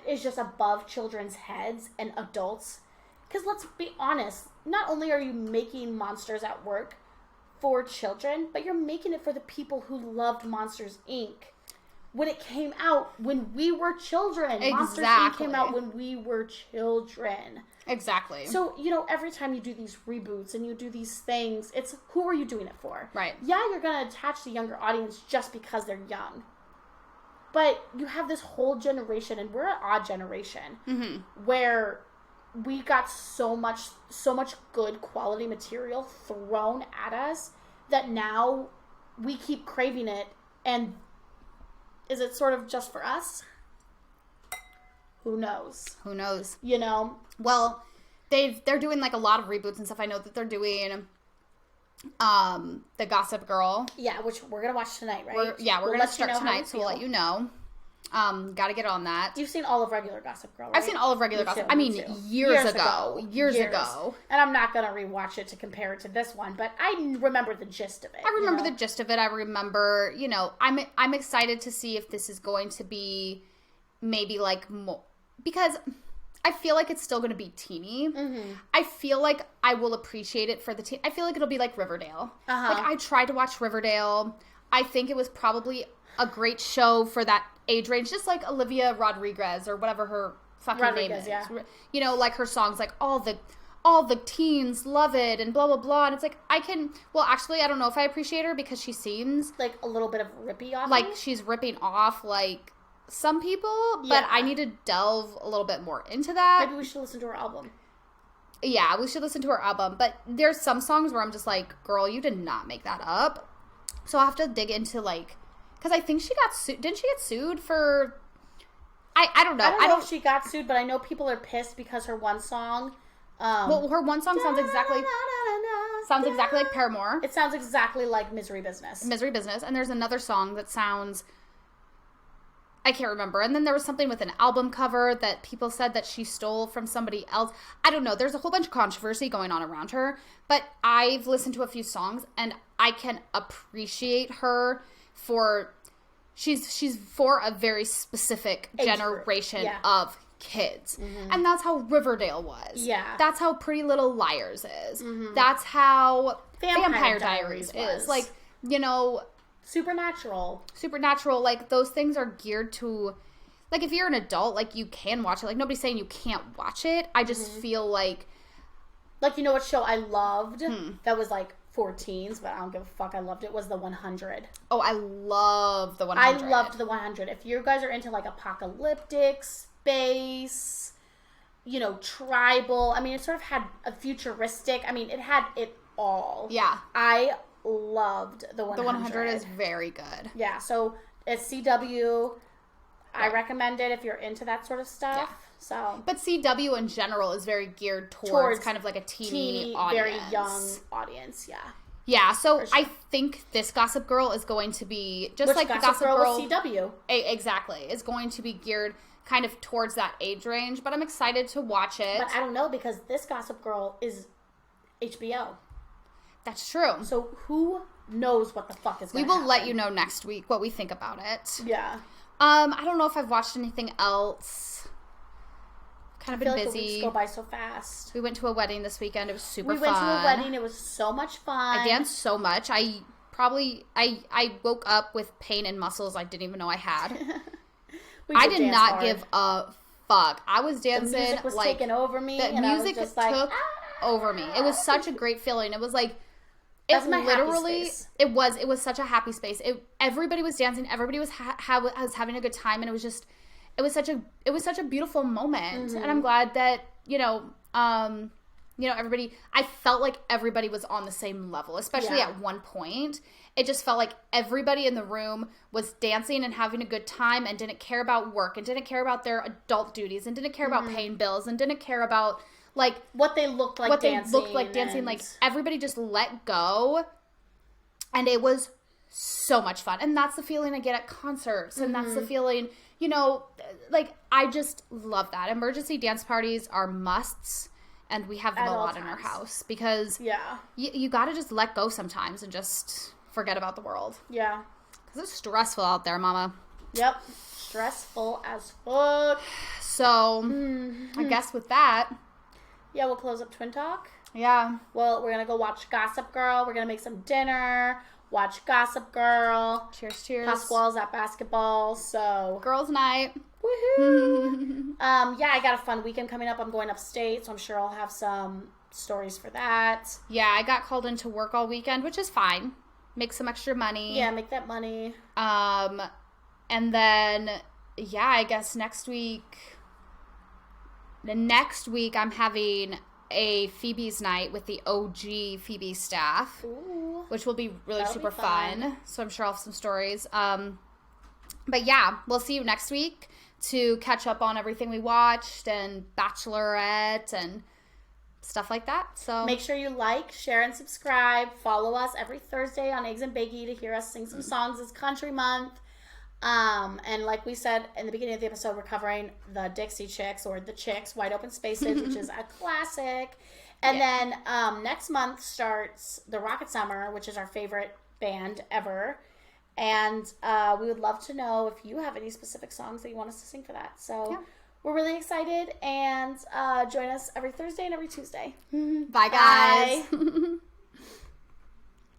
is just above children's heads and adults. Because let's be honest, not only are you making Monsters at Work for children, but you're making it for the people who loved Monsters, Inc. when it came out when we were children. Exactly. Monsters, Inc. came out when we were children. Exactly. So, you know, every time you do these reboots and you do these things, it's who are you doing it for? Right. Yeah, you're going to attach the younger audience just because they're young. But you have this whole generation, and we're an odd generation, where we got so much good quality material thrown at us that now we keep craving it. And is it sort of just for us? Who knows? Who knows? You know? Well, they're doing like a lot of reboots and stuff. I know that they're doing the Gossip Girl. Yeah, which we're going to watch tonight, right? We're going to start tonight, so we'll let you know. Got to get on that. You've seen all of regular Gossip Girl, right? I've seen all of regular Gossip. I mean, years ago. And I'm not going to rewatch it to compare it to this one, but I remember the gist of it. I remember the gist of it. I remember, you know, I'm excited to see if this is going to be maybe like more, because I feel like it's still going to be teeny. I feel like I will appreciate it for the teen. I feel like it'll be like Riverdale. Like, I tried to watch Riverdale. I think it was probably a great show for that age range, just like Olivia Rodriguez or whatever her fucking name is. Yeah. You know, like her songs, like all the teens love it and blah blah blah. And it's like actually I don't know if I appreciate her because she seems like a little bit of rippy off. Like she's ripping off like some people, but I need to delve a little bit more into that. Maybe we should listen to her album. Yeah, we should listen to her album. But there's some songs where I'm just like, girl, you did not make that up. So I'll have to dig into like, because I think she got sued. Didn't she get sued for? I don't know. I don't know if she got sued, but I know people are pissed because her one song. Well, her one song sounds exactly like Paramore. It sounds exactly like Misery Business. Misery Business, and there's another song that sounds. I can't remember. And then there was something with an album cover that people said that she stole from somebody else. I don't know. There's a whole bunch of controversy going on around her. But I've listened to a few songs, and I can appreciate her for... She's for a very specific generation of kids. And that's how Riverdale was. Yeah. That's how Pretty Little Liars is. That's how Vampire Diaries was. is. Like, you know, Supernatural, like, those things are geared to, like, if you're an adult, like, you can watch it. Like, nobody's saying you can't watch it. I just feel like... Like, you know what show I loved that was, like, for teens, but I don't give a fuck. I loved it, was The 100. Oh, I love The 100. I loved The 100. If you guys are into, like, apocalyptic, space, you know, tribal, I mean, it sort of had a futuristic, I mean, it had it all. Yeah. I loved The 100. The 100 is very good. Yeah, so it's CW. I recommend it if you're into that sort of stuff. Yeah. So, but CW in general is very geared towards kind of like a teeny audience. Very young audience, yeah. Yeah, so Sure. I think this Gossip Girl is going to be just like Gossip the Gossip Girl Girl with CW. Exactly. Is going to be geared kind of towards that age range, but I'm excited to watch it. But I don't know because this Gossip Girl is HBO. That's true. So who knows what the fuck is going to We will happen. let you know next week what we think about it. Yeah. I don't know if I've watched anything else. Kind of I feel been like the busy. weeks go by so fast. We went to a wedding this weekend. It was super fun. We went to a wedding. It was so much fun. I danced so much. I woke up with pain in muscles I didn't even know I had. I did not hard. give a fuck. I was dancing. The music was like, taking over me. The and music I was just like, took over me. It was such a great feeling. It was like, That's my happy space. It was such a happy space. Everybody was dancing. Everybody was was having a good time, and it was just, it was such a beautiful moment. And I'm glad that everybody. I felt like everybody was on the same level, especially at one point. It just felt like everybody in the room was dancing and having a good time, and didn't care about work, and didn't care about their adult duties, and didn't care about paying bills, and didn't care about like what they looked like dancing. And like everybody just let go, and it was so much fun. And that's the feeling I get at concerts, and that's the feeling, like, I just love that. Emergency dance parties are musts, and we have them a lot in our house because you gotta just let go sometimes and just forget about the world. Yeah, because it's stressful out there, mama. Yep, stressful as fuck. So I guess with that, yeah, we'll close up Twin Talk. Yeah. Well, we're going to go watch Gossip Girl. We're going to make some dinner, watch Gossip Girl. Cheers, cheers. Pasquale's at basketball, so. Girls' night. Woohoo! Yeah, I got a fun weekend coming up. I'm going upstate, so I'm sure I'll have some stories for that. Yeah, I got called into work all weekend, which is fine. Make some extra money. Yeah, make that money. And then, yeah, I guess next week I'm having a Phoebe's night with the OG Phoebe staff. Ooh, which will be really super be fun. fun. So I'm sure I'll have some stories. But yeah, we'll see you next week to catch up on everything we watched and Bachelorette and stuff like that. So make sure you like, share, and subscribe. Follow us every Thursday on Eggs and Bakey to hear us sing some songs. It's Country Month. And like we said in the beginning of the episode, we're covering the Dixie Chicks, or the Chicks, Wide Open Spaces, which is a classic. And then next month starts the Rocket Summer, which is our favorite band ever. And we would love to know if you have any specific songs that you want us to sing for that. So we're really excited, and join us every Thursday and every Tuesday. Bye, guys. Bye.